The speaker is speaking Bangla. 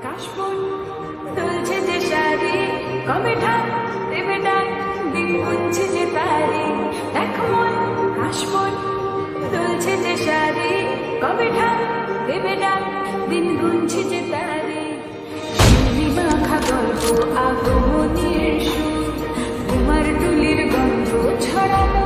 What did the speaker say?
কাশবন তুলছে যে শাড়ি, কবে ঢাক দেবে ডাক, দিন গুনছে যে তারি। দেখ মন কাশবন তুলছে যে শাড়ি, কবে ঢাক দেবে ডাক, দিন গুনছে যে তারি। ঝিল্লি মাখা গল্প আগমনের সুর, তোমার টুলির গন্ধ ছড়ানো